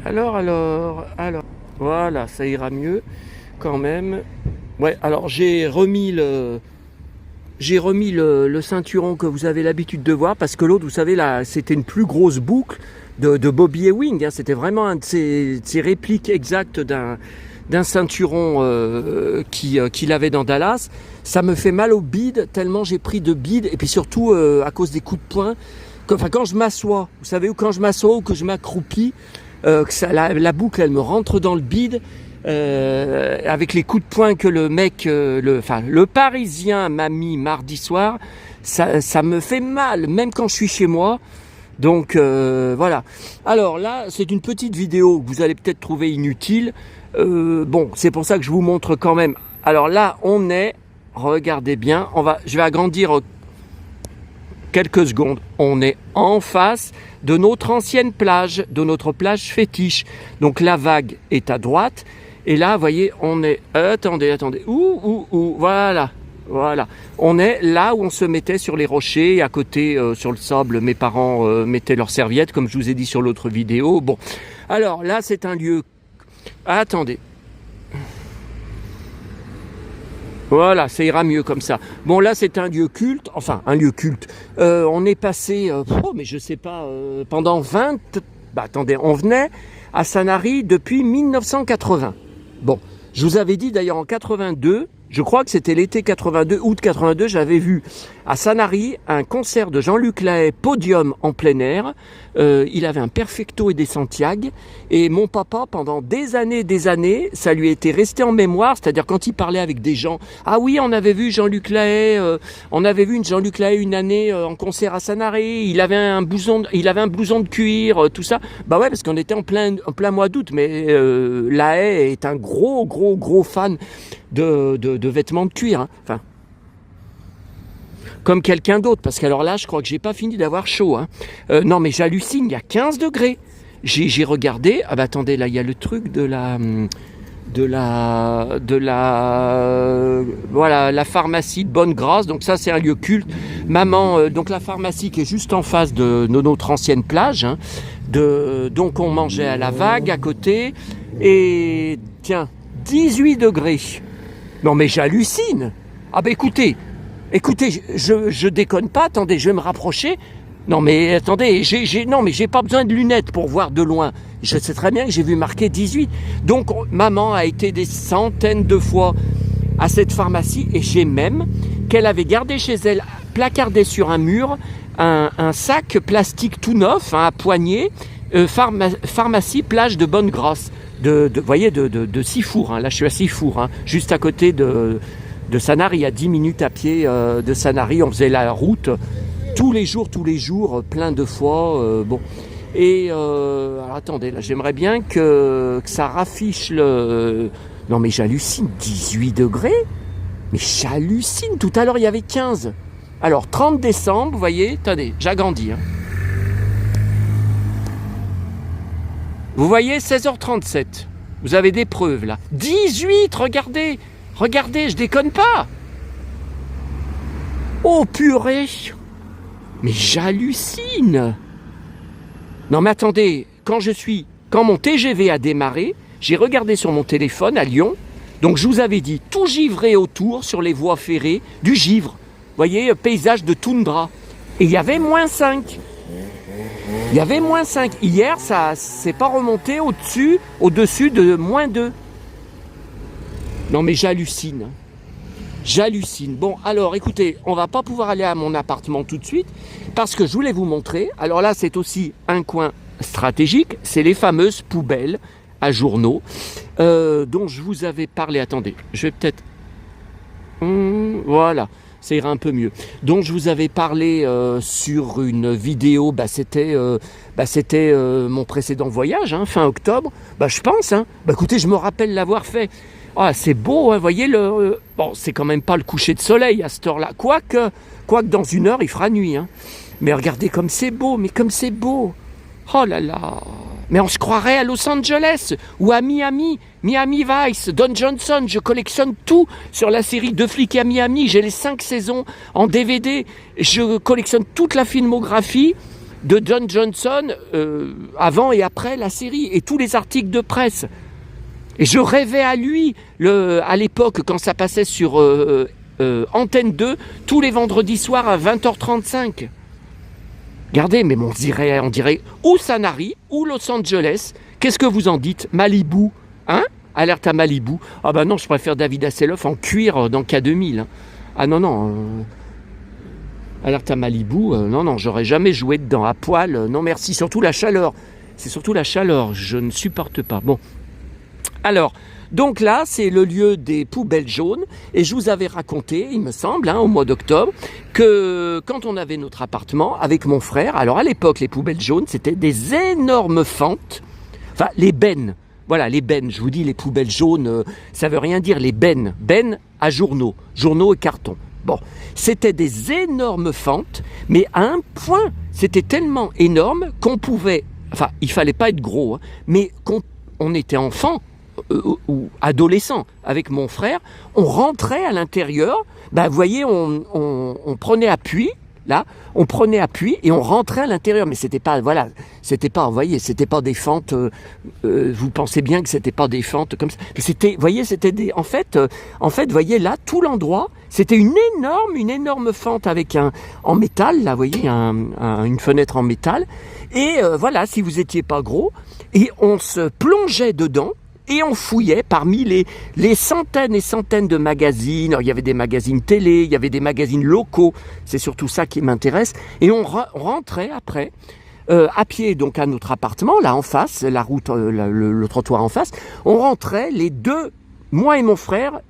Alors, voilà, ça ira mieux quand même. Ouais, alors j'ai remis le ceinturon que vous avez l'habitude de voir, parce que l'autre, vous savez, là, c'était une plus grosse boucle de Bobby Ewing, hein. C'était vraiment un de ces répliques exactes d'un ceinturon qu'il avait dans Dallas. Ça me fait mal au bide, tellement j'ai pris de bide, et puis surtout à cause des coups de poing. Enfin, quand je m'assois, vous savez, ou quand je m'assois ou que je m'accroupis, la boucle, elle me rentre dans le bide. Avec les coups de poing que le mec, le Parisien m'a mis mardi soir, ça me fait mal, même quand je suis chez moi. Donc voilà. Alors là, c'est une petite vidéo que vous allez peut-être trouver inutile. Bon, c'est pour ça que je vous montre quand même. Alors là, on est, regardez bien, je vais agrandir quelques secondes. On est en face de notre ancienne plage, de notre plage fétiche. Donc la vague est à droite. Et là, vous voyez, on est... Attendez. Voilà. On est là où on se mettait sur les rochers, à côté, sur le sable, mes parents mettaient leurs serviettes, comme je vous ai dit sur l'autre vidéo. Bon, alors là, c'est un lieu... Attendez. Voilà, ça ira mieux comme ça. Bon, là, c'est un lieu culte. Enfin, un lieu culte. On est passé, mais je sais pas, pendant 20... attendez, on venait à Sanary depuis 1980. Bon, je vous avais dit d'ailleurs en 82, je crois que c'était l'été 82, août 82, j'avais vu à Sanary un concert de Jean-Luc Lahaye, podium en plein air. Il avait un Perfecto et des Santiago. Et mon papa, pendant des années, ça lui était resté en mémoire. C'est-à-dire quand il parlait avec des gens, ah oui, on avait vu Jean-Luc Lahaye, Jean-Luc Lahaye une année en concert à Sanary. Il avait un blouson de cuir, tout ça. Bah ouais, parce qu'on était en plein mois d'août. Mais Lahaye est un gros fan de vêtements de cuir. Hein. Enfin, comme quelqu'un d'autre, parce qu'alors là, je crois que j'ai pas fini d'avoir chaud. Hein. Non, mais j'hallucine, il y a 15 degrés. J'ai regardé, attendez, là, il y a le truc la pharmacie de Bonne-Grâce, donc ça, c'est un lieu culte. Maman, donc la pharmacie qui est juste en face de notre ancienne plage, hein, donc on mangeait à la vague à côté, et tiens, 18 degrés. Non, mais j'hallucine. Ah ben écoutez, je déconne pas, attendez, je vais me rapprocher. Non mais attendez, j'ai pas besoin de lunettes pour voir de loin. Je sais très bien que j'ai vu marquer 18. Donc maman a été des centaines de fois à cette pharmacie, et j'ai même qu'elle avait gardé chez elle, placardé sur un mur, un sac plastique tout neuf, hein, à poignée, pharmacie plage de Bonne-Grâce, voyez, de Sifour, hein. Là je suis à Sifour, hein, juste à côté de Sanary, à 10 minutes à pied de Sanary. On faisait la route tous les jours, plein de fois. Bon. Et alors attendez, là j'aimerais bien que ça raffiche le... Non mais j'hallucine, 18 degrés. Mais j'hallucine, tout à l'heure il y avait 15. Alors 30 décembre, vous voyez, attendez, j'agrandis. Hein. Vous voyez, 16h37. Vous avez des preuves là. 18, regardez, je déconne pas. Oh purée. Mais j'hallucine. Non mais attendez, quand mon TGV a démarré, j'ai regardé sur mon téléphone à Lyon. Donc je vous avais dit, tout givré autour sur les voies ferrées, du givre. Vous voyez, paysage de toundra. Et il y avait -5. Il y avait -5. Hier, ça s'est pas remonté au-dessus de -2. Non mais j'hallucine. Bon, alors écoutez, on va pas pouvoir aller à mon appartement tout de suite, parce que je voulais vous montrer. Alors là, c'est aussi un coin stratégique, c'est les fameuses poubelles à journaux dont je vous avais parlé. Attendez, je vais peut-être... voilà, ça ira un peu mieux. Dont je vous avais parlé sur une vidéo, c'était mon précédent voyage, hein, fin octobre, je pense. Hein. Écoutez, je me rappelle l'avoir fait. Ah, c'est beau, hein, voyez le... Bon, c'est quand même pas le coucher de soleil à cette heure-là. Quoique dans une heure, il fera nuit. Hein. Mais regardez comme c'est beau, Oh là là. Mais on se croirait à Los Angeles ou à Miami. Miami Vice, Don Johnson. Je collectionne tout sur la série Deux flics à Miami. J'ai les 5 saisons en DVD. Je collectionne toute la filmographie de John Johnson avant et après la série, et tous les articles de presse. Et je rêvais à lui, à l'époque, quand ça passait sur Antenne 2, tous les vendredis soirs à 20h35. Regardez, mais on dirait ou Sanary, ou Los Angeles. Qu'est-ce que vous en dites? Malibu, hein? Alerte à Malibu. Ah bah non, je préfère David Hasselhoff en cuir dans K2000. Hein. Ah non, Alerte à Malibu, non, j'aurais jamais joué dedans, à poil, non merci, surtout la chaleur. C'est surtout la chaleur, je ne supporte pas. Bon, alors, donc là, c'est le lieu des poubelles jaunes, et je vous avais raconté, il me semble, au mois d'octobre, que quand on avait notre appartement avec mon frère, alors à l'époque, les poubelles jaunes, c'était des énormes fentes, enfin, les bennes. Voilà, les bennes, je vous dis, les poubelles jaunes, ça veut rien dire, les bennes à journaux et cartons. Bon, c'était des énormes fentes, mais à un point, c'était tellement énorme qu'on pouvait, enfin, il fallait pas être gros, mais on était enfant ou adolescent avec mon frère, on rentrait à l'intérieur, vous voyez, on prenait appui. Là, on prenait appui et on rentrait à l'intérieur, mais c'était pas, vous voyez, c'était pas des fentes. Vous pensez bien que c'était pas des fentes comme ça. C'était, vous voyez, c'était des, en fait, vous voyez là, tout l'endroit, c'était une énorme fente avec en métal, là, vous voyez, une fenêtre en métal. Et voilà, si vous étiez pas gros, et on se plongeait dedans. Et on fouillait parmi les centaines et centaines de magazines. Alors, il y avait des magazines télé, il y avait des magazines locaux, c'est surtout ça qui m'intéresse. Et on rentrait après, à pied donc à notre appartement, là en face, la route, le trottoir en face. On rentrait moi et mon frère,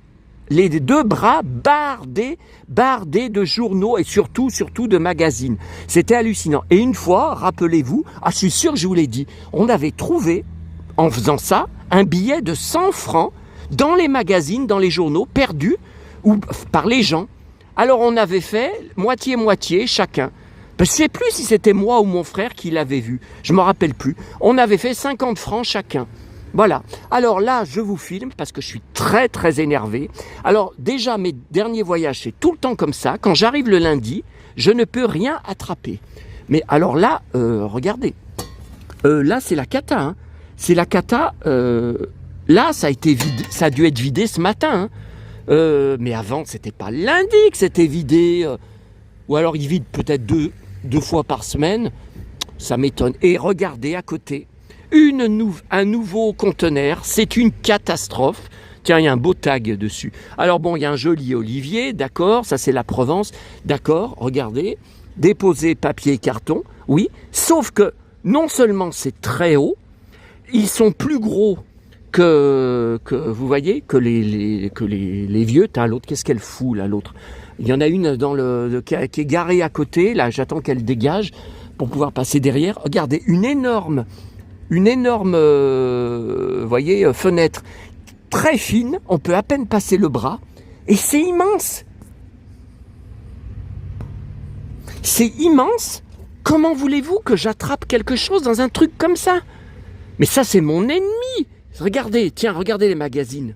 les deux bras bardés de journaux et surtout de magazines. C'était hallucinant. Et une fois, rappelez-vous, je suis sûr que je vous l'ai dit, on avait trouvé, en faisant ça, un billet de 100 francs dans les magazines, dans les journaux, perdus ou par les gens. Alors on avait fait moitié-moitié chacun. Je ne sais plus si c'était moi ou mon frère qui l'avait vu. Je ne me rappelle plus. On avait fait 50 francs chacun. Voilà. Alors là, je vous filme parce que je suis très très énervé. Alors déjà, mes derniers voyages, c'est tout le temps comme ça. Quand j'arrive le lundi, je ne peux rien attraper. Mais alors là, regardez. Là, c'est la cata, hein. C'est la cata, là ça a dû être vidé ce matin, hein. Mais avant c'était pas lundi que c'était vidé, ou alors il vide peut-être deux fois par semaine, ça m'étonne. Et regardez à côté, un nouveau conteneur, c'est une catastrophe. Tiens, il y a un beau tag dessus. Alors bon, il y a un joli olivier, d'accord, ça c'est la Provence, d'accord, regardez, déposer papier et carton, oui, sauf que non seulement c'est très haut, ils sont plus gros que vous voyez, que les vieux. L'autre, qu'est-ce qu'elle fout là, l'autre? Il y en a une qui est garée à côté, là, j'attends qu'elle dégage pour pouvoir passer derrière. Regardez, une énorme, vous voyez, fenêtre très fine, on peut à peine passer le bras, et c'est immense. C'est immense. Comment voulez-vous que j'attrape quelque chose dans un truc comme ça? Mais ça, c'est mon ennemi. Regardez, tiens, regardez les magazines.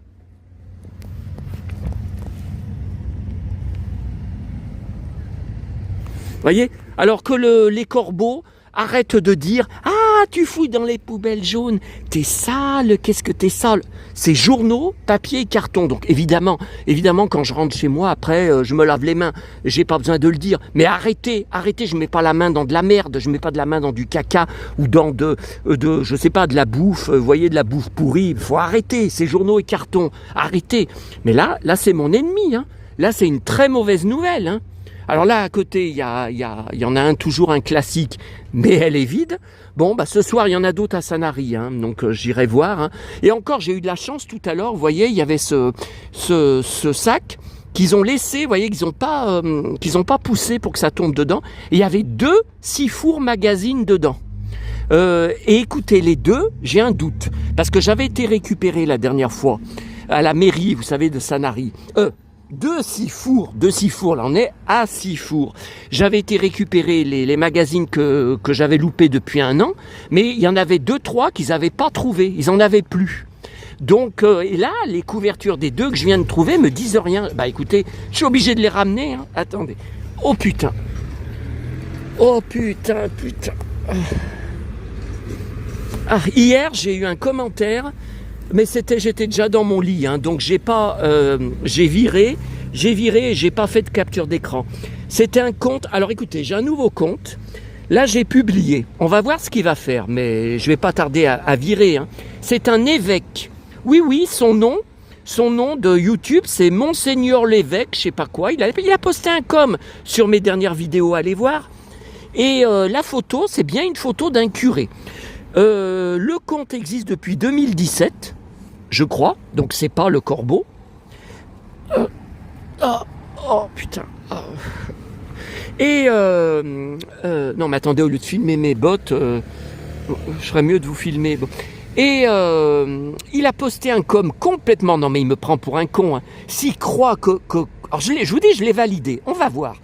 Voyez? Alors que les corbeaux arrêtent de dire « Ah, tu fouilles dans les poubelles jaunes, t'es sale, qu'est-ce que t'es sale ?» C'est journaux, papier et carton. Donc évidemment, quand je rentre chez moi, après, je me lave les mains. J'ai pas besoin de le dire. Mais arrêtez, je mets pas la main dans de la merde, je mets pas de la main dans du caca ou dans je sais pas, de la bouffe, vous voyez, de la bouffe pourrie. Faut arrêter, ces journaux et cartons. Arrêtez. Mais là, c'est mon ennemi, hein. Là, c'est une très mauvaise nouvelle, hein. Alors là, à côté, il y en a toujours un classique, mais elle est vide. Bon, ce soir, il y en a d'autres à Sanary, hein, donc j'irai voir. Hein. Et encore, j'ai eu de la chance tout à l'heure, vous voyez, il y avait ce sac qu'ils ont laissé, vous voyez, qu'ils n'ont pas poussé pour que ça tombe dedans. Et il y avait 2 6-fours magazines dedans. Et écoutez, les 2, j'ai un doute, parce que j'avais été récupéré la dernière fois à la mairie, vous savez, de Sanary. 2 6-fours, là on est à 6 fours. J'avais été récupérer les magazines que j'avais loupés depuis 1 an, mais il y en avait 2-3 qu'ils n'avaient pas trouvé, ils en avaient plus. Donc, et là, les couvertures des 2 que je viens de trouver me disent rien. Écoutez, je suis obligé de les ramener, hein. Attendez. Oh putain. Ah, hier, j'ai eu un commentaire, mais j'étais déjà dans mon lit, hein, donc j'ai viré et j'ai pas fait de capture d'écran. C'était un compte. Alors écoutez, j'ai un nouveau compte. Là, j'ai publié. On va voir ce qu'il va faire, mais je vais pas tarder à virer. Hein. C'est un évêque. Oui, son nom de YouTube, c'est Monseigneur l'évêque, je sais pas quoi. Il a posté un com sur mes dernières vidéos, allez voir. Et la photo, c'est bien une photo d'un curé. Le compte existe depuis 2017, je crois, donc c'est pas le corbeau. Oh putain. Et non mais attendez, au lieu de filmer mes bottes, je ferais mieux de vous filmer. Bon. Et il a posté un com complètement, non mais il me prend pour un con. Hein. S'il croit que alors je vous dis, je l'ai validé. On va voir.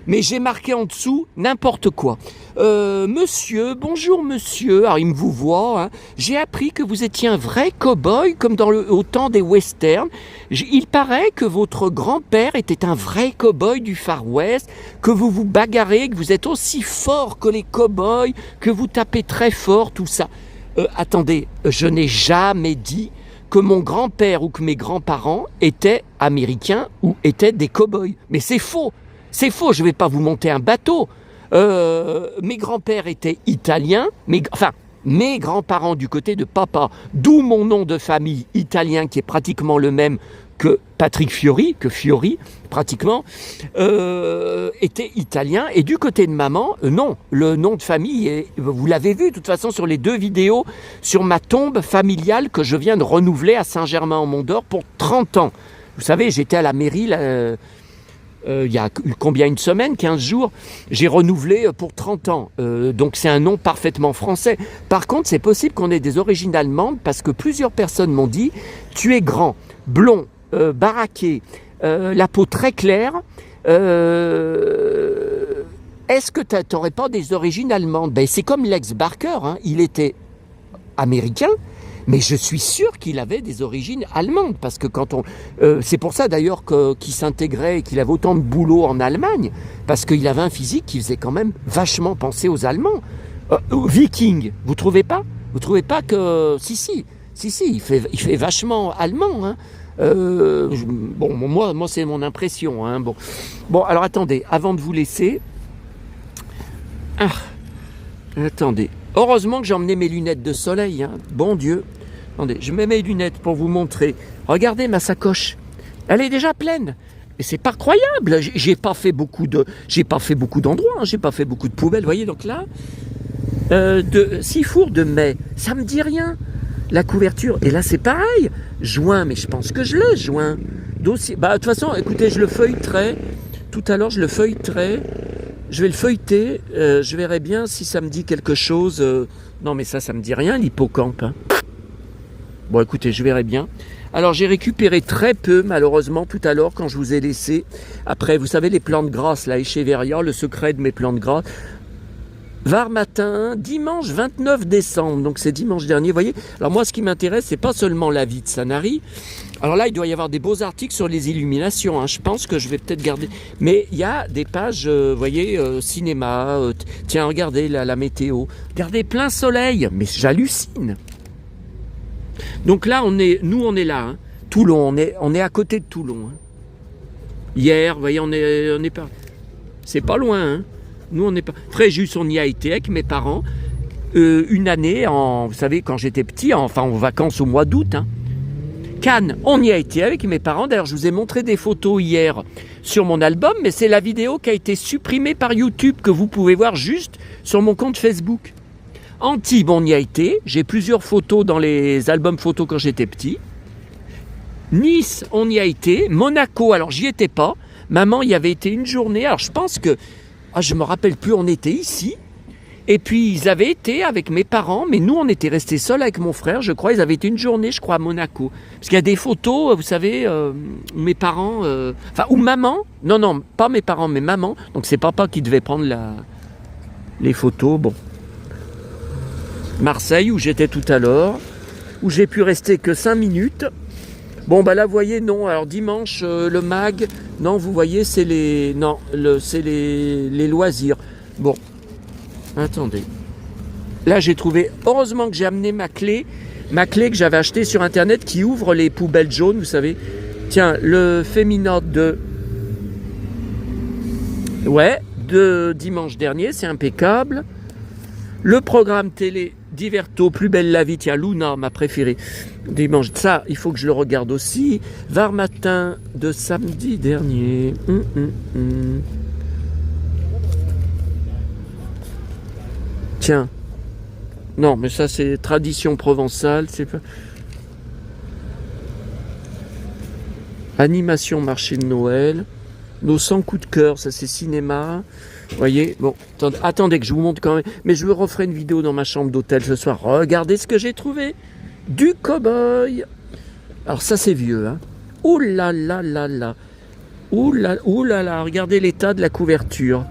Mais j'ai marqué en dessous n'importe quoi. Monsieur, bonjour monsieur. Alors il me vous voit. Hein. J'ai appris que vous étiez un vrai cow-boy, comme au temps des westerns. Il paraît que votre grand-père était un vrai cow-boy du Far West, que vous vous bagarrez, que vous êtes aussi fort que les cow-boys, que vous tapez très fort, tout ça. Attendez, je n'ai jamais dit que mon grand-père ou que mes grands-parents étaient américains ou étaient des cow-boys. Mais c'est faux. C'est faux, je ne vais pas vous monter un bateau. Mes grands-pères étaient italiens, mes grands-parents du côté de papa, d'où mon nom de famille italien qui est pratiquement le même que Patrick Fiori, pratiquement, était italien. Et du côté de maman, non, le nom de famille, vous l'avez vu de toute façon sur les 2 vidéos, sur ma tombe familiale que je viens de renouveler à Saint-Germain-en-Mont-d'Or pour 30 ans. Vous savez, j'étais à la mairie il y a combien, une semaine, 15 jours, j'ai renouvelé pour 30 ans. Donc c'est un nom parfaitement français. Par contre, c'est possible qu'on ait des origines allemandes parce que plusieurs personnes m'ont dit « Tu es grand, blond, baraqué, la peau très claire, est-ce que tu n'aurais pas des origines allemandes ?» Ben, c'est comme Lex Barker, hein, il était américain, mais je suis sûr qu'il avait des origines allemandes, parce que c'est pour ça d'ailleurs qu'il s'intégrait et qu'il avait autant de boulot en Allemagne, parce qu'il avait un physique qui faisait quand même vachement penser aux Allemands. Viking, vous trouvez pas que si, il fait vachement allemand. Hein. Moi c'est mon impression. Hein. Bon, alors attendez, avant de vous laisser, attendez. Heureusement que j'ai emmené mes lunettes de soleil, hein. Bon Dieu. Attendez, je mets mes lunettes pour vous montrer. Regardez ma sacoche. Elle est déjà pleine. Et c'est pas croyable. J'ai pas fait beaucoup d'endroits, hein. J'ai pas fait beaucoup de poubelles. Vous voyez, donc là, 6 fours de mai, ça me dit rien. La couverture, et là c'est pareil. Juin, mais je pense que je l'ai, juin. Dossier. De toute façon, écoutez, je le feuilleterai. Tout à l'heure, je le feuilleterai. Je vais le feuilleter, je verrai bien si ça me dit quelque chose. Non mais ça me dit rien, l'hippocampe. Hein. Bon écoutez, je verrai bien. Alors j'ai récupéré très peu malheureusement tout à l'heure quand je vous ai laissé. Après, vous savez les plantes grasses, là, Echeveria, le secret de mes plantes grasses. Var matin, dimanche 29 décembre, donc c'est dimanche dernier, vous voyez. Alors moi ce qui m'intéresse, c'est pas seulement la vie de Sanary. Alors là, il doit y avoir des beaux articles sur les illuminations. Hein. Je pense que je vais peut-être garder. Mais il y a des pages, vous voyez, cinéma. Tiens, regardez la météo. Regardez, plein soleil. Mais j'hallucine. Donc là, on est là. Hein. Toulon, on est à côté de Toulon. Hein. Hier, vous voyez, on est pas. C'est pas loin. Hein. Nous, on n'est pas. Fréjus, on y a été avec mes parents. Une année, vous savez, quand j'étais petit, en vacances au mois d'août. Hein. Cannes, on y a été avec mes parents. D'ailleurs, je vous ai montré des photos hier sur mon album, mais c'est la vidéo qui a été supprimée par YouTube, que vous pouvez voir juste sur mon compte Facebook. Antibes, on y a été. J'ai plusieurs photos dans les albums photos quand j'étais petit. Nice, on y a été. Monaco, alors j'y étais pas. Maman y avait été une journée. Alors je pense que, je me rappelle plus, on était ici. Et puis ils avaient été avec mes parents, mais nous on était restés seuls avec mon frère, je crois. Ils avaient été une journée, je crois, à Monaco. Parce qu'il y a des photos, vous savez, où mes parents, ou maman, non, pas mes parents, mais maman. Donc c'est papa qui devait prendre les photos. Bon. Marseille, où j'étais tout à l'heure, où j'ai pu rester que 5 minutes. Bon, là, vous voyez, non. Alors dimanche, le mag, non, vous voyez, c'est les loisirs. Bon. Attendez. Là, j'ai trouvé... Heureusement que j'ai amené ma clé que j'avais achetée sur Internet qui ouvre les poubelles jaunes, vous savez. Tiens, le Féminote de dimanche dernier, c'est impeccable. Le programme télé Diverto, Plus belle la vie, tiens, Luna, ma préférée. Dimanche, ça, il faut que je le regarde aussi. Var matin de samedi dernier. Tiens. Non, mais ça, c'est tradition provençale. C'est pas... Animation marché de Noël. Nos 100 coups de cœur, ça c'est cinéma. Vous voyez, bon, attendez que je vous montre quand même. Mais je vous referai une vidéo dans ma chambre d'hôtel ce soir. Regardez ce que j'ai trouvé. Du cow-boy. Alors ça c'est vieux, hein. Ouh là là là là. Ouh là là, regardez l'état de la couverture.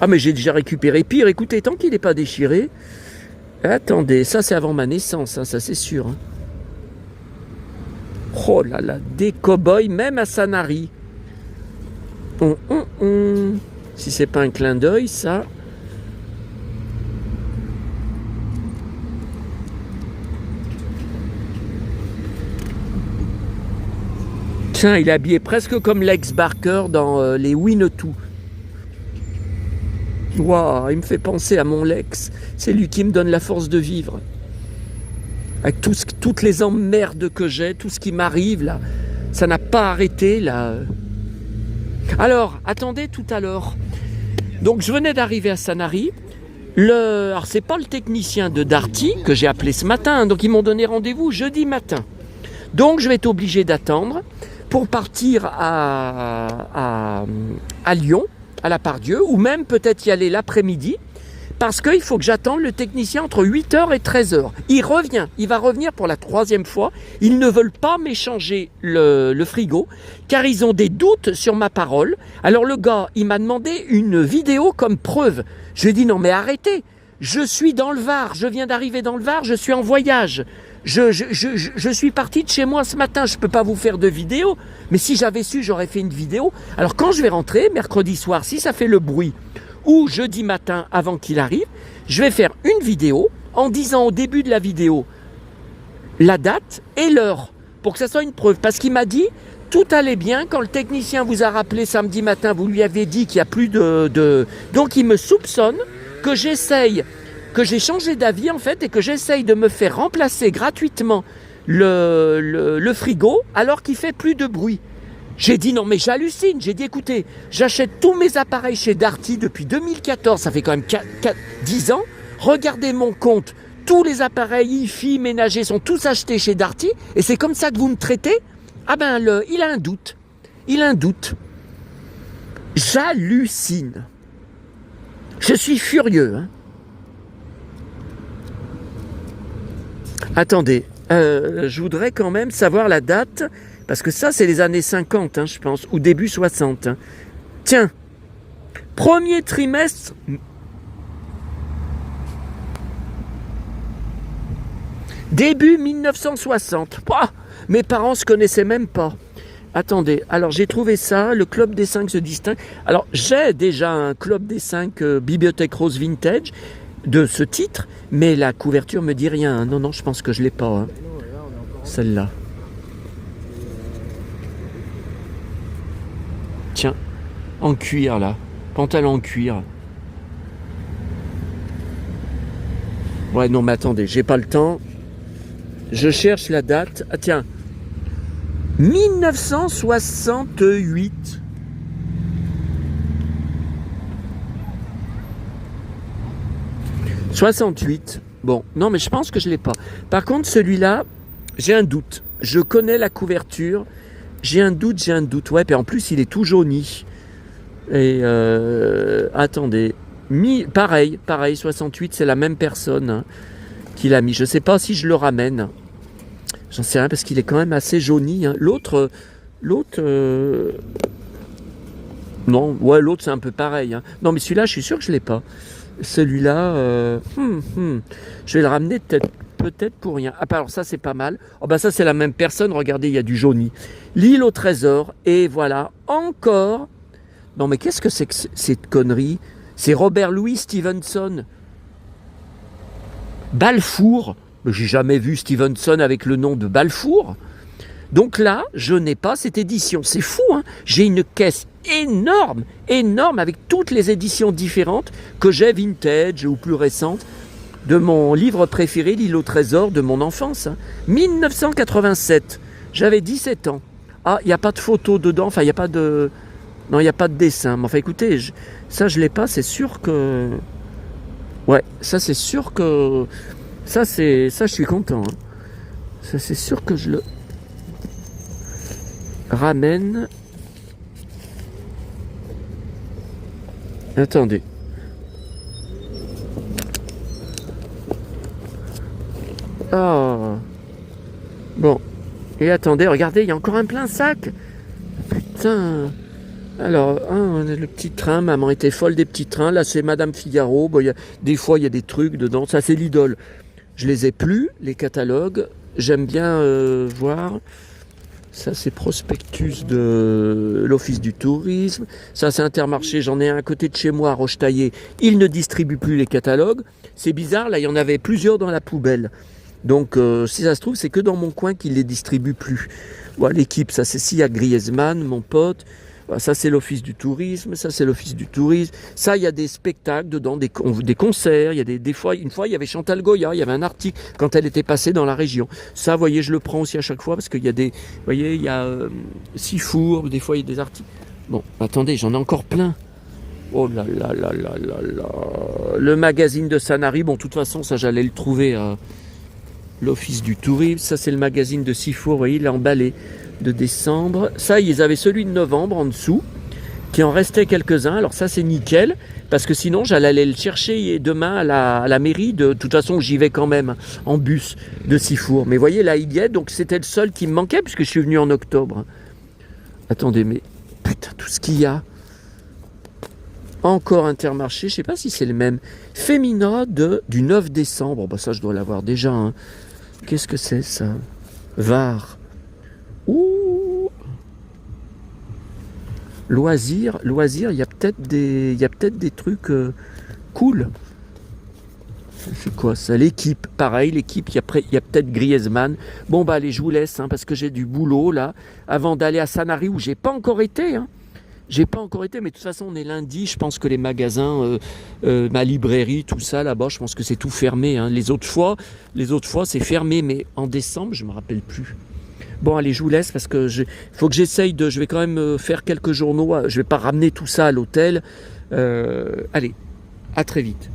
Ah mais j'ai déjà récupéré pire. Écoutez, tant qu'il n'est pas déchiré. Attendez, ça c'est avant ma naissance, hein, ça c'est sûr. Hein. Oh là là, des cow-boys, même à Sanary. Si c'est pas un clin d'œil, ça. Tiens, il est habillé presque comme Lex Barker dans les Winnetou. Waouh, il me fait penser à mon Lex. C'est lui qui me donne la force de vivre. Avec toutes les emmerdes que j'ai, tout ce qui m'arrive là, ça n'a pas arrêté là. Alors, attendez tout à l'heure. Donc, je venais d'arriver à Sanary. Alors, c'est pas le technicien de Darty que j'ai appelé ce matin. Donc, ils m'ont donné rendez-vous jeudi matin. Donc, je vais être obligé d'attendre pour partir à Lyon, à la Part-Dieu, ou même peut-être y aller l'après-midi. Parce qu'il faut que j'attende le technicien entre 8h et 13h. Il va revenir pour la 3e fois. Ils ne veulent pas m'échanger le frigo, car ils ont des doutes sur ma parole. Alors le gars, il m'a demandé une vidéo comme preuve. Je lui ai dit non mais arrêtez, je suis dans le Var, je viens d'arriver dans le Var, je suis en voyage. Je suis parti de chez moi ce matin, je ne peux pas vous faire de vidéo. Mais si j'avais su, j'aurais fait une vidéo. Alors quand je vais rentrer, mercredi soir, si ça fait le bruit, ou jeudi matin avant qu'il arrive, je vais faire une vidéo en disant au début de la vidéo la date et l'heure pour que ça soit une preuve. Parce qu'il m'a dit tout allait bien quand le technicien vous a rappelé samedi matin, vous lui avez dit qu'il n'y a plus de... Donc il me soupçonne que j'ai changé d'avis en fait et que j'essaye de me faire remplacer gratuitement le frigo alors qu'il fait plus de bruit. J'ai dit non mais j'hallucine, j'ai dit écoutez, j'achète tous mes appareils chez Darty depuis 2014, ça fait quand même 10 ans, regardez mon compte, tous les appareils hi-fi ménagers sont tous achetés chez Darty et c'est comme ça que vous me traitez. Ah ben il a un doute, j'hallucine, je suis furieux. Hein. Attendez, je voudrais quand même savoir la date. Parce que ça, c'est les années 50, hein, je pense, ou début 60. Hein. Tiens, premier trimestre... Début 1960. Oh, mes parents ne se connaissaient même pas. Attendez, alors j'ai trouvé ça, le Club des 5 se distingue. Alors, j'ai déjà un Club des 5 Bibliothèque Rose Vintage de ce titre, mais la couverture me dit rien. Hein. Non, je pense que je ne l'ai pas. Hein. Celle-là. Tiens, en cuir là, pantalon en cuir. Ouais, non, mais attendez, j'ai pas le temps. Je cherche la date. Ah tiens, 1968. « 68. Bon, non, mais je pense que je l'ai pas. Par contre, celui-là, j'ai un doute. Je connais la couverture. J'ai un doute. Ouais, puis en plus, il est tout jauni. Et attendez. Pareil, 68, c'est la même personne hein, qui l'a mis. Je ne sais pas si je le ramène. J'en sais rien parce qu'il est quand même assez jauni. Hein. L'autre... Non, ouais, l'autre, c'est un peu pareil. Hein. Non, mais celui-là, je suis sûr que je ne l'ai pas. Celui-là, je vais le ramener peut-être pour rien. Ah, alors ça, c'est pas mal. Oh, bah ça, c'est la même personne. Regardez, il y a du jauni. L'île au trésor. Et voilà, encore. Non, mais qu'est-ce que c'est que cette connerie? C'est Robert Louis Stevenson. Balfour. J'ai jamais vu Stevenson avec le nom de Balfour. Donc là, je n'ai pas cette édition. C'est fou, hein. J'ai une caisse énorme, énorme, avec toutes les éditions différentes que j'ai, vintage ou plus récentes, de mon livre préféré, L'île au trésor, de mon enfance. Hein. 1987. J'avais 17 ans. Ah, il n'y a pas de photo dedans, enfin, il n'y a pas de... Non, il n'y a pas de dessin. Mais enfin, écoutez, ça, je ne l'ai pas, c'est sûr que... Ouais, ça, c'est sûr que... Ça, je suis content. Hein. Ça, c'est sûr que je le ramène. Attendez. Oh. Bon. Et attendez, regardez, il y a encore un plein sac. Putain. Alors, le petit train, maman était folle des petits trains. Là, c'est Madame Figaro. Bon, des fois, il y a des trucs dedans. Ça, c'est l'idole. Je les ai plus, les catalogues. J'aime bien voir. Ça, c'est prospectus de l'Office du tourisme. Ça, c'est Intermarché. J'en ai un à côté de chez moi, à Rochetaillé. Il ne distribue plus les catalogues. C'est bizarre. Là, il y en avait plusieurs dans la poubelle. Donc, si ça se trouve, c'est que dans mon coin qu'il les distribue plus. Voilà, l'équipe, ça, c'est Sia Griezmann, mon pote. Ça, c'est l'Office du tourisme. Ça, c'est l'Office du tourisme. Ça, il y a des spectacles dedans, des concerts. Il y a des fois, une fois, il y avait Chantal Goya. Il y avait un article quand elle était passée dans la région. Ça, vous voyez, je le prends aussi à chaque fois parce qu'il y a des... Vous voyez, il y a Sifour. Des fois, il y a des articles. Bon, attendez, j'en ai encore plein. Oh là là là là là là. Le magazine de Sanary. Bon, de toute façon, ça, j'allais le trouver à l'Office du tourisme. Ça, c'est le magazine de Sifour. Vous voyez, il est emballé. De décembre. Ça, ils avaient celui de novembre en dessous, qui en restait quelques-uns. Alors ça, c'est nickel, parce que sinon, j'allais aller le chercher demain à la mairie. De toute façon, j'y vais quand même en bus de Sifour. Mais voyez, là, il y est. Donc, c'était le seul qui me manquait, puisque je suis venu en octobre. Attendez, mais putain, tout ce qu'il y a. Encore Intermarché, je sais pas si c'est le même. Femina du 9 décembre. Bah, ça, je dois l'avoir déjà. Hein. Qu'est-ce que c'est, ça? Var. Ouh. Loisirs, il y a peut-être des trucs cool. C'est quoi ça? L'équipe, pareil, l'équipe, il y a peut-être Griezmann. Bon bah allez, je vous laisse, hein, parce que j'ai du boulot là, avant d'aller à Sanary où j'ai pas encore été. Hein. J'ai pas encore été, mais de toute façon on est lundi, je pense que les magasins, ma librairie, tout ça là-bas, je pense que c'est tout fermé. Hein. Les autres fois c'est fermé, mais en décembre, je me rappelle plus. Bon, allez, je vous laisse parce que faut que j'essaye je vais quand même faire quelques journaux. Je vais pas ramener tout ça à l'hôtel. Allez, à très vite.